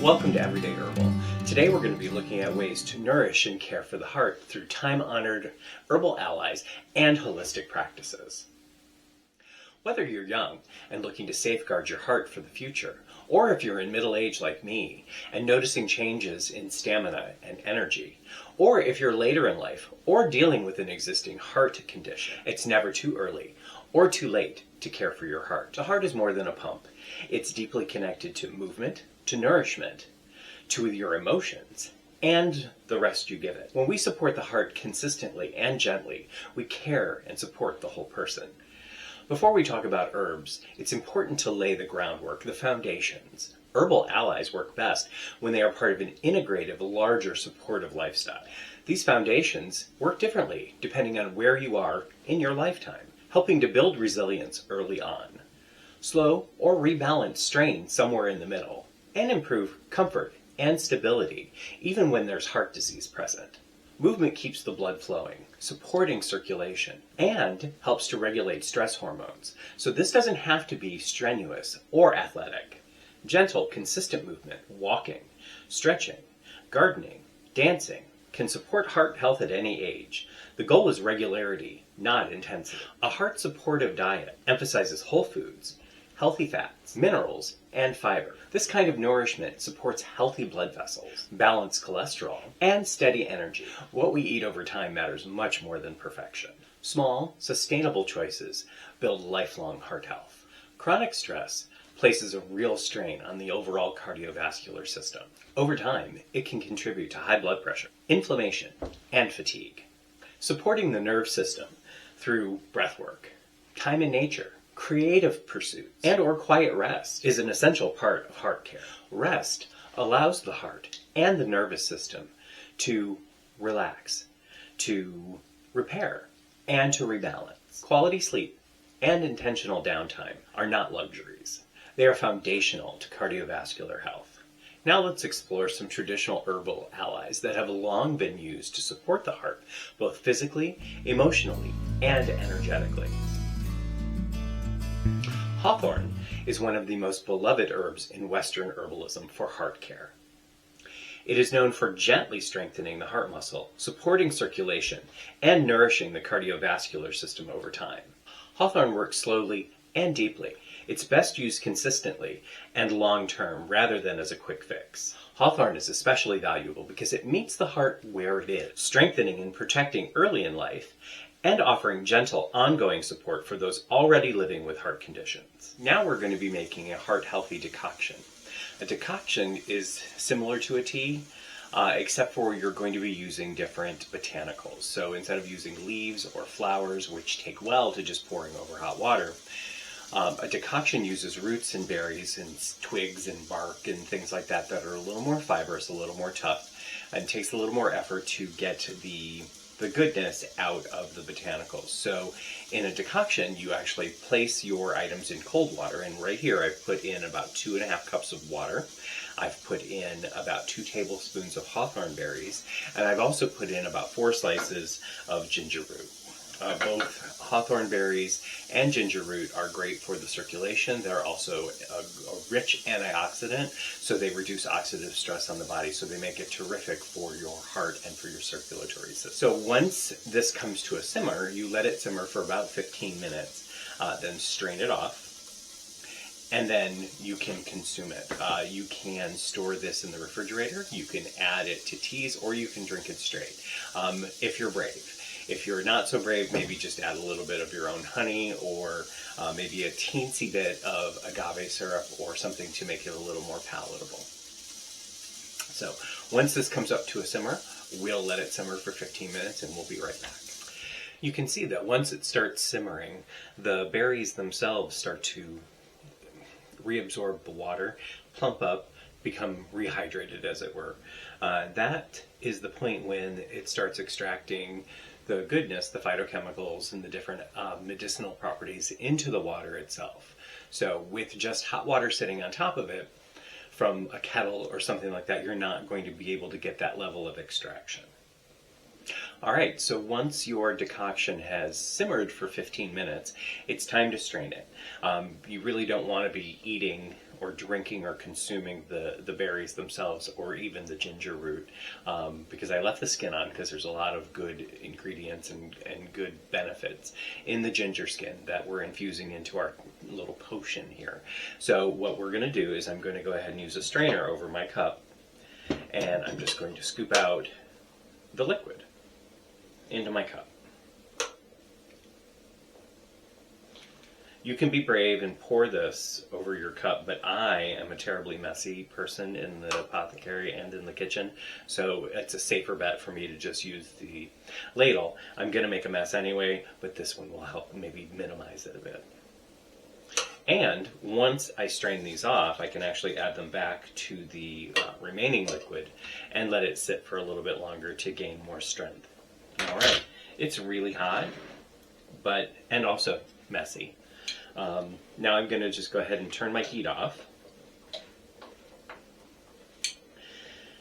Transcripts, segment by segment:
Welcome to Everyday Herbal. Today we're going to be looking at ways to nourish and care for the heart through time-honored herbal allies and holistic practices. Whether you're young and looking to safeguard your heart for the future, or if you're in middle age like me and noticing changes in stamina and energy, or if you're later in life or dealing with an existing heart condition, it's never too early or too late to care for your heart. The heart is more than a pump. It's deeply connected to movement, to nourishment, to your emotions, and the rest you give it. When we support the heart consistently and gently, we care and support the whole person. Before we talk about herbs, it's important to lay the groundwork, the foundations. Herbal allies work best when they are part of an integrative, larger supportive lifestyle. These foundations work differently depending on where you are in your lifetime, helping to build resilience early on, slow or rebalance strain somewhere in the middle, and improve comfort and stability even when there's heart disease present. Movement keeps the blood flowing, supporting circulation, and helps to regulate stress hormones. So this doesn't have to be strenuous or athletic. Gentle, consistent movement, walking, stretching, gardening, dancing, can support heart health at any age. The goal is regularity, not intensity. A heart-supportive diet emphasizes whole foods, healthy fats, minerals, and fiber. This kind of nourishment supports healthy blood vessels, balanced cholesterol, and steady energy. What we eat over time matters much more than perfection. Small, sustainable choices build lifelong heart health. Chronic stress places a real strain on the overall cardiovascular system. Over time, it can contribute to high blood pressure, inflammation, and fatigue. Supporting the nerve system through breathwork, time in nature, creative pursuits, and/or quiet rest is an essential part of heart care. Rest allows the heart and the nervous system to relax, to repair, and to rebalance. Quality sleep and intentional downtime are not luxuries. They are foundational to cardiovascular health. Now let's explore some traditional herbal allies that have long been used to support the heart, both physically, emotionally, and energetically. Hawthorn is one of the most beloved herbs in Western herbalism for heart care. It is known for gently strengthening the heart muscle, supporting circulation, and nourishing the cardiovascular system over time. Hawthorn works slowly and deeply. It's best used consistently and long-term rather than as a quick fix. Hawthorn is especially valuable because it meets the heart where it is, strengthening and protecting early in life and offering gentle, ongoing support for those already living with heart conditions. Now we're going to be making a heart-healthy decoction. A decoction is similar to a tea, except for you're going to be using different botanicals. So instead of using leaves or flowers, which take well to just pouring over hot water, a decoction uses roots and berries and twigs and bark and things like that that are a little more fibrous, a little more tough, and takes a little more effort to get the goodness out of the botanicals. So in a decoction, you actually place your items in cold water. And right here, I've put in about 2.5 cups of water. I've put in about 2 tablespoons of hawthorn berries. And I've also put in about 4 slices of ginger root. Both hawthorn berries and ginger root are great for the circulation. They're also a rich antioxidant, so they reduce oxidative stress on the body, so they make it terrific for your heart and for your circulatory system. So once this comes to a simmer, you let it simmer for about 15 minutes, then strain it off, and then you can consume it. You can store this in the refrigerator, you can add it to teas, or you can drink it straight, if you're brave. If you're not so brave, maybe just add a little bit of your own honey or maybe a teensy bit of agave syrup or something to make it a little more palatable. So once this comes up to a simmer, we'll let it simmer for 15 minutes and we'll be right back. You can see that once it starts simmering, the berries themselves start to reabsorb the water, plump up, become rehydrated, as it were. That is the point when it starts extracting the goodness, the phytochemicals, and the different medicinal properties into the water itself. So with just hot water sitting on top of it from a kettle or something like that, you're not going to be able to get that level of extraction. All right, so once your decoction has simmered for 15 minutes, it's time to strain it. You really don't want to be eating or drinking or consuming the berries themselves, or even the ginger root, because I left the skin on because there's a lot of good ingredients and good benefits in the ginger skin that we're infusing into our little potion here. So what we're going to do is I'm going to go ahead and use a strainer over my cup, and I'm just going to scoop out the liquid into my cup. You can be brave and pour this over your cup, but I am a terribly messy person in the apothecary and in the kitchen, so it's a safer bet for me to just use the ladle. I'm going to make a mess anyway, but this one will help maybe minimize it a bit. And once I strain these off, I can actually add them back to the remaining liquid and let it sit for a little bit longer to gain more strength. All right, it's really hot, and also messy. Now I'm going to just go ahead and turn my heat off.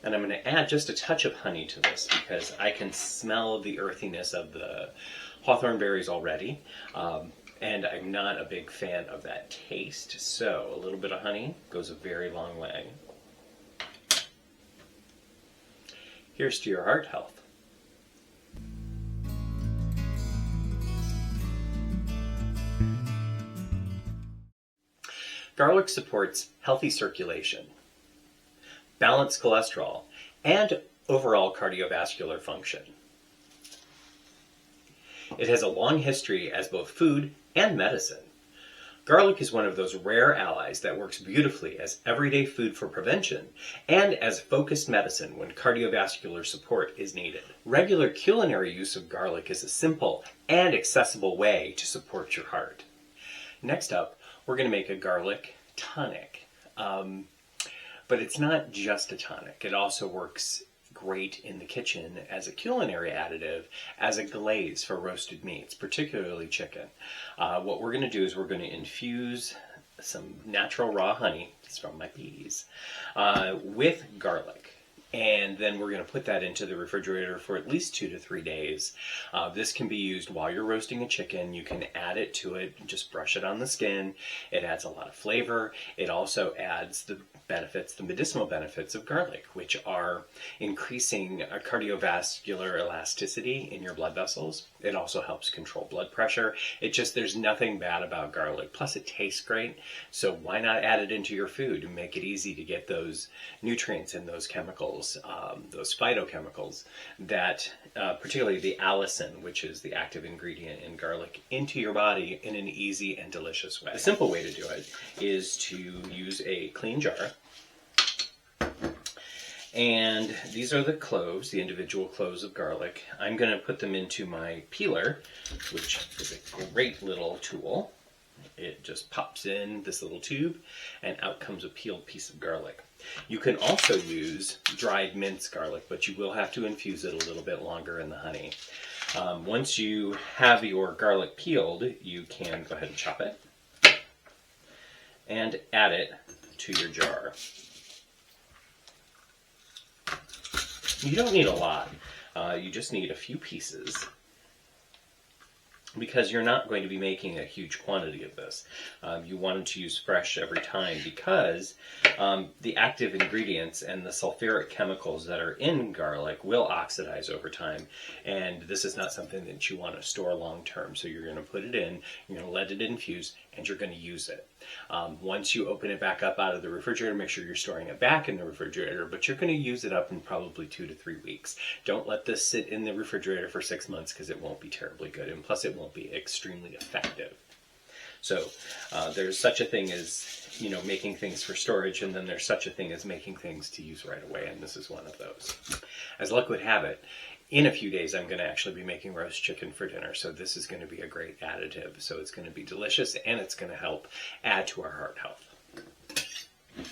And I'm going to add just a touch of honey to this because I can smell the earthiness of the hawthorn berries already. And I'm not a big fan of that taste. So a little bit of honey goes a very long way. Here's to your heart health. Garlic supports healthy circulation, balanced cholesterol, and overall cardiovascular function. It has a long history as both food and medicine. Garlic is one of those rare allies that works beautifully as everyday food for prevention and as focused medicine when cardiovascular support is needed. Regular culinary use of garlic is a simple and accessible way to support your heart. Next up, we're going to make a garlic tonic. But it's not just a tonic. It also works great in the kitchen as a culinary additive, as a glaze for roasted meats, particularly chicken. What we're going to do is we're going to infuse some natural raw honey, it's from my bees, with garlic. And then we're going to put that into the refrigerator for at least 2 to 3 days. This can be used while you're roasting a chicken. You can add it to it, just brush it on the skin. It adds a lot of flavor. It also adds the benefits, the medicinal benefits of garlic, which are increasing cardiovascular elasticity in your blood vessels. It also helps control blood pressure. There's nothing bad about garlic. Plus it tastes great. So why not add it into your food and make it easy to get those nutrients and those chemicals, those phytochemicals that, particularly the allicin, which is the active ingredient in garlic, into your body in an easy and delicious way. The simple way to do it is to use a clean jar. And these are the cloves, the individual cloves of garlic. I'm going to put them into my peeler, which is a great little tool. It just pops in this little tube, and out comes a peeled piece of garlic. You can also use dried minced garlic, but you will have to infuse it a little bit longer in the honey. Once you have your garlic peeled, you can go ahead and chop it and add it to your jar. You don't need a lot. You just need a few pieces, because you're not going to be making a huge quantity of this. You want to use fresh every time because the active ingredients and the sulfuric chemicals that are in garlic will oxidize over time, and this is not something that you want to store long term. So you're going to put it in, you're going to let it infuse, and you're going to use it. Once you open it back up out of the refrigerator, make sure you're storing it back in the refrigerator, but you're going to use it up in probably 2 to 3 weeks. Don't let this sit in the refrigerator for 6 months because it won't be terribly good, and plus it won't be extremely effective. So there's such a thing as, making things for storage, and then there's such a thing as making things to use right away, and this is one of those. As luck would have it, in a few days I'm going to actually be making roast chicken for dinner, so this is going to be a great additive. So it's going to be delicious, and it's going to help add to our heart health.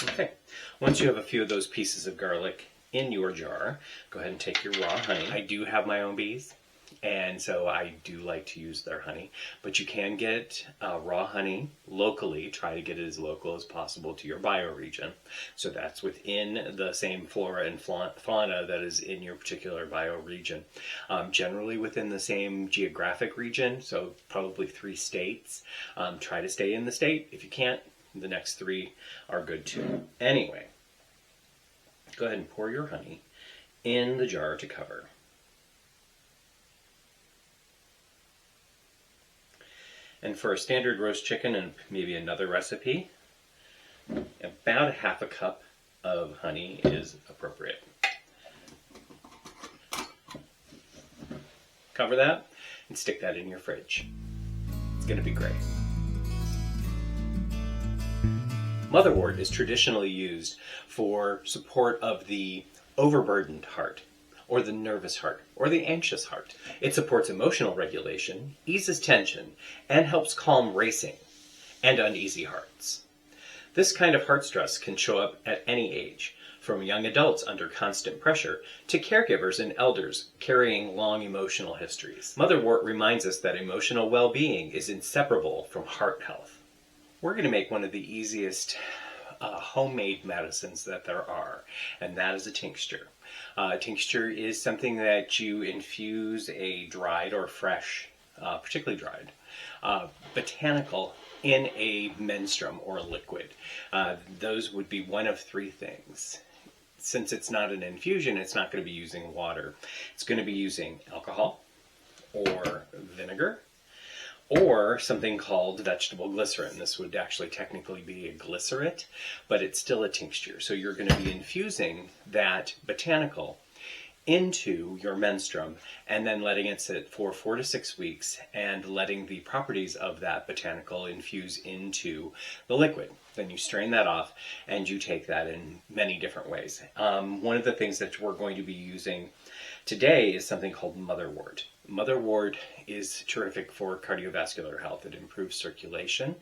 Okay, once you have a few of those pieces of garlic in your jar, go ahead and take your raw honey. I do have my own bees, and so I do like to use their honey, but you can get raw honey locally. Try to get it as local as possible to your bioregion. So that's within the same flora and fauna that is in your particular bioregion. Generally within the same geographic region, so probably 3 states. Try to stay in the state. If you can't, The next 3 are good too. Anyway, go ahead and pour your honey in the jar to cover. And for a standard roast chicken and maybe another recipe, about 1/2 cup of honey is appropriate. Cover that and stick that in your fridge. It's going to be great. Motherwort is traditionally used for support of the overburdened heart, or the nervous heart, or the anxious heart. It supports emotional regulation, eases tension, and helps calm racing and uneasy hearts. This kind of heart stress can show up at any age, from young adults under constant pressure to caregivers and elders carrying long emotional histories. Motherwort reminds us that emotional well-being is inseparable from heart health. We're going to make one of the easiest homemade medicines that there are, and that is a tincture. Tincture is something that you infuse a dried or fresh, particularly dried, botanical in a menstruum or a liquid. Those would be one of 3 things. Since it's not an infusion, it's not going to be using water. It's going to be using alcohol or vinegar, or something called vegetable glycerin. This would actually technically be a glycerate, but it's still a tincture. So you're going to be infusing that botanical into your menstruum and then letting it sit for 4 to 6 weeks and letting the properties of that botanical infuse into the liquid. Then you strain that off and you take that in many different ways. One of the things that we're going to be using today is something called Motherwort. Motherwort is terrific for cardiovascular health. It improves circulation.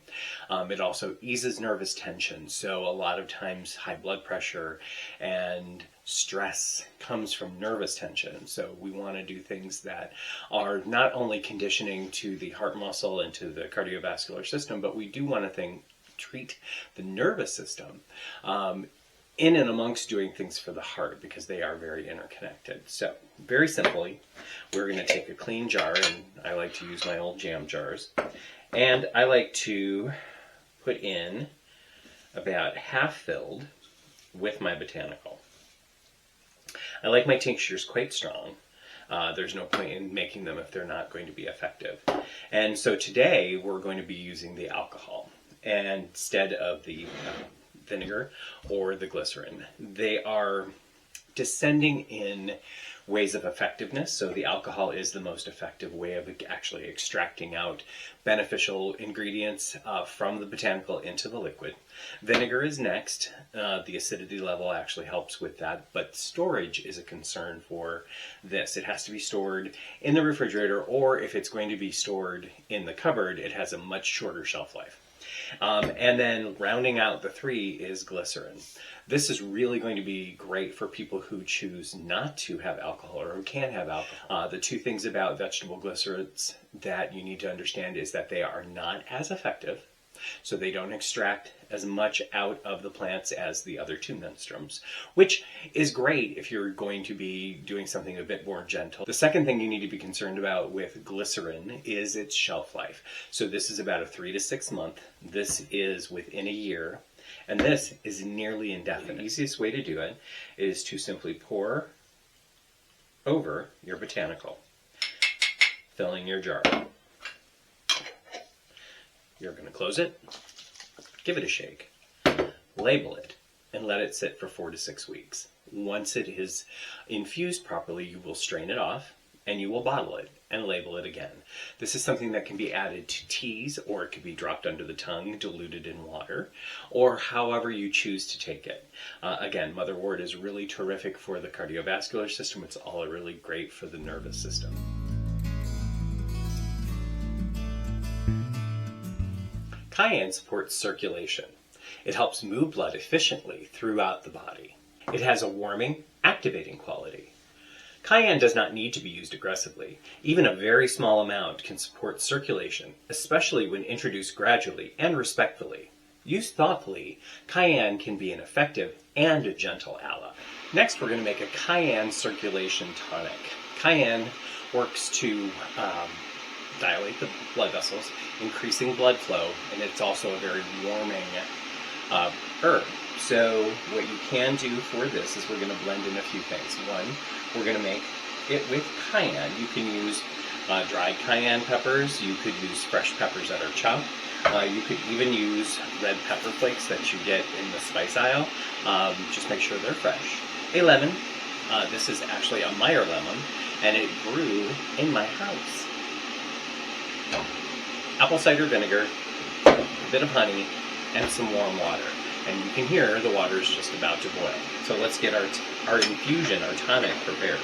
It also eases nervous tension. So a lot of times high blood pressure and stress comes from nervous tension. So we want to do things that are not only conditioning to the heart muscle and to the cardiovascular system, but we do want to treat the nervous system in and amongst doing things for the heart, because they are very interconnected. So very simply, we're going to take a clean jar, and I like to use my old jam jars, and I like to put in about half filled with my botanical. I like my tinctures quite strong. There's no point in making them if they're not going to be effective. And so today we're going to be using the alcohol instead of the vinegar or the glycerin. They are descending in ways of effectiveness. So the alcohol is the most effective way of actually extracting out beneficial ingredients from the botanical into the liquid. Vinegar is next. The acidity level actually helps with that, but storage is a concern for this. It has to be stored in the refrigerator, or if it's going to be stored in the cupboard, it has a much shorter shelf life. And then rounding out the 3 is glycerin. This is really going to be great for people who choose not to have alcohol or who can't have alcohol. The 2 things about vegetable glycerids that you need to understand is that they are not as effective, so they don't extract as much out of the plants as the other 2 menstruums, which is great if you're going to be doing something a bit more gentle. The second thing you need to be concerned about with glycerin is its shelf life. So this is about a 3 to 6 month. This is within a year. And this is nearly indefinite. The easiest way to do it is to simply pour over your botanical, filling your jar. You're going to close it, give it a shake, label it, and let it sit for 4 to 6 weeks. Once it is infused properly, you will strain it off and you will bottle it and label it again. This is something that can be added to teas, or it can be dropped under the tongue, diluted in water, or however you choose to take it. Again, Motherwort is really terrific for the cardiovascular system. It's all really great for the nervous system. Cayenne supports circulation. It helps move blood efficiently throughout the body. It has a warming, activating quality. Cayenne does not need to be used aggressively. Even a very small amount can support circulation, especially when introduced gradually and respectfully. Used thoughtfully, cayenne can be an effective and a gentle ally. Next, we're going to make a cayenne circulation tonic. Cayenne works to dilate the blood vessels, increasing blood flow, and it's also a very warming herb. So what you can do for this is we're going to blend in a few things. One, we're going to make it with cayenne. You can use dried cayenne peppers. You could use fresh peppers that are chopped. You could even use red pepper flakes that you get in the spice aisle. Just make sure they're fresh. A lemon. This is actually a Meyer lemon, and it grew in my house. Apple cider vinegar, a bit of honey, and some warm water. And you can hear the water is just about to boil. So let's get our infusion, our tonic prepared.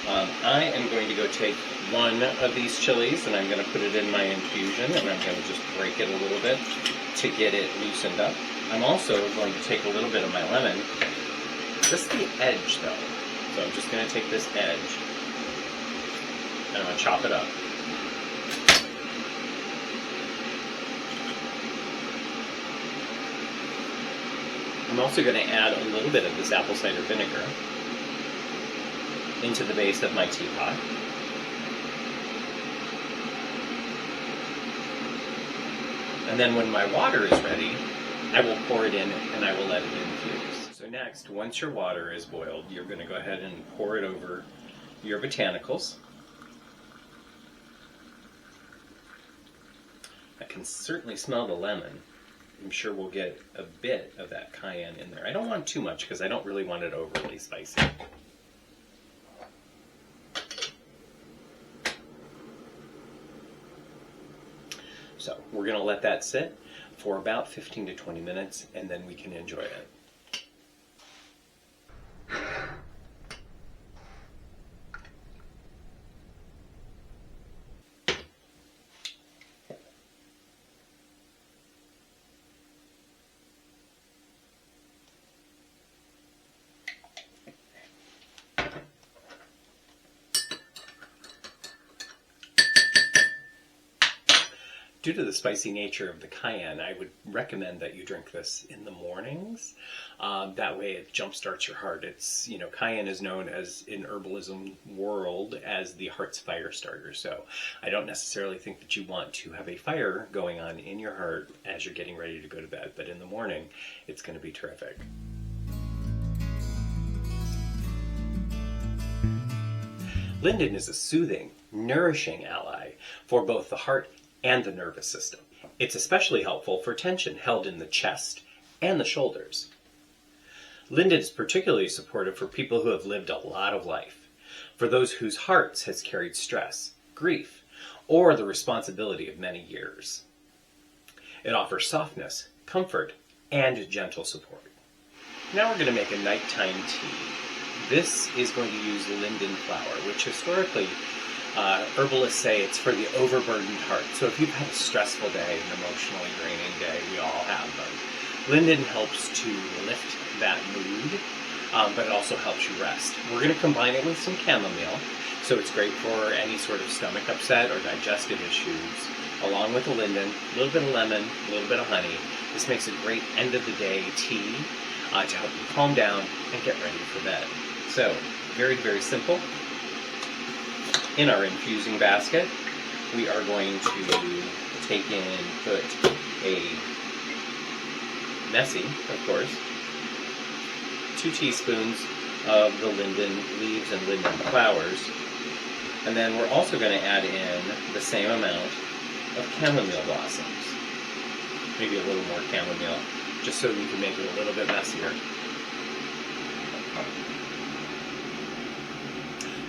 I am going to go take one of these chilies and I'm going to put it in my infusion, and I'm going to just break it a little bit to get it loosened up. I'm also going to take a little bit of my lemon, just the edge though. So I'm just going to take this edge and I'm going to chop it up. I'm also going to add a little bit of this apple cider vinegar into the base of my teapot. And then when my water is ready, I will pour it in and I will let it infuse. So next, once your water is boiled, you're going to go ahead and pour it over your botanicals. I can certainly smell the lemon. I'm sure we'll get a bit of that cayenne in there. I don't want too much because I don't really want it overly spicy. So we're going to let that sit for about 15 to 20 minutes and then we can enjoy it. Due to the spicy nature of the cayenne, I would recommend that you drink this in the mornings. That way it jumpstarts your heart. It's, you know, cayenne is known as, in herbalism world, as the heart's fire starter. So I don't necessarily think that you want to have a fire going on in your heart as you're getting ready to go to bed. But in the morning, it's going to be terrific. Linden is a soothing, nourishing ally for both the heart and the nervous system. It's especially helpful for tension held in the chest and the shoulders. Linden is particularly supportive for people who have lived a lot of life, for those whose hearts has carried stress, grief, or the responsibility of many years. It offers softness, comfort, and gentle support. Now we're going to make a nighttime tea. This is going to use linden flower, which historically herbalists say it's for the overburdened heart. So if you've had a stressful day, an emotionally draining day, we all have them. Linden helps to lift that mood, but it also helps you rest. We're going to combine it with some chamomile, so it's great for any sort of stomach upset or digestive issues, along with the linden, a little bit of lemon, a little bit of honey. This makes a great end of the day tea to help you calm down and get ready for bed. So, very, very simple. In our infusing basket, we are going to take in and put a messy, of course, 2 teaspoons of the linden leaves and linden flowers. And then we're also going to add in the same amount of chamomile blossoms. Maybe a little more chamomile, just so we can make it a little bit messier.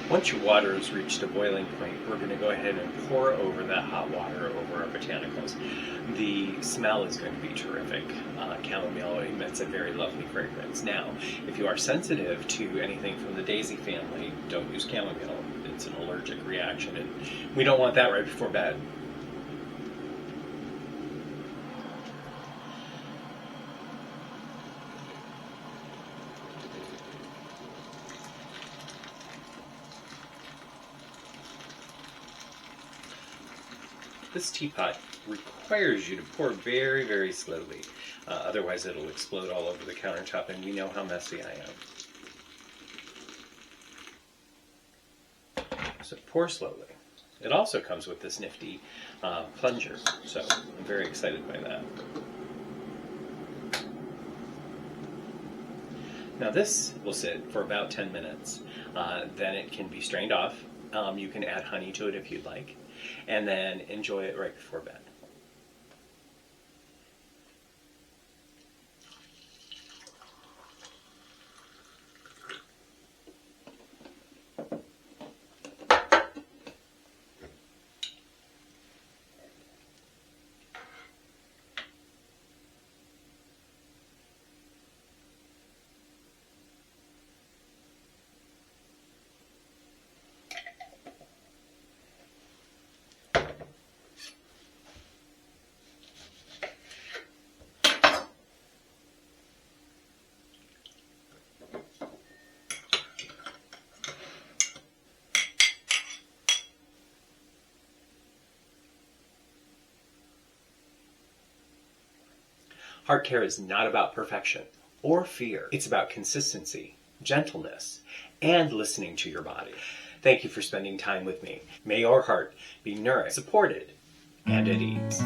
Once your water has reached a boiling point, we're going to go ahead and pour over that hot water over our botanicals. The smell is going to be terrific. Chamomile emits a very lovely fragrance. Now, if you are sensitive to anything from the daisy family, don't use chamomile. It's an allergic reaction, and we don't want that right before bed. This teapot requires you to pour very, very slowly. Otherwise it'll explode all over the countertop, and we know how messy I am. So pour slowly. It also comes with this nifty plunger, so I'm very excited by that. Now this will sit for about 10 minutes. Then it can be strained off. You can add honey to it if you'd like, and then enjoy it right before bed. Heart care is not about perfection or fear. It's about consistency, gentleness, and listening to your body. Thank you for spending time with me. May your heart be nourished, supported, and at ease.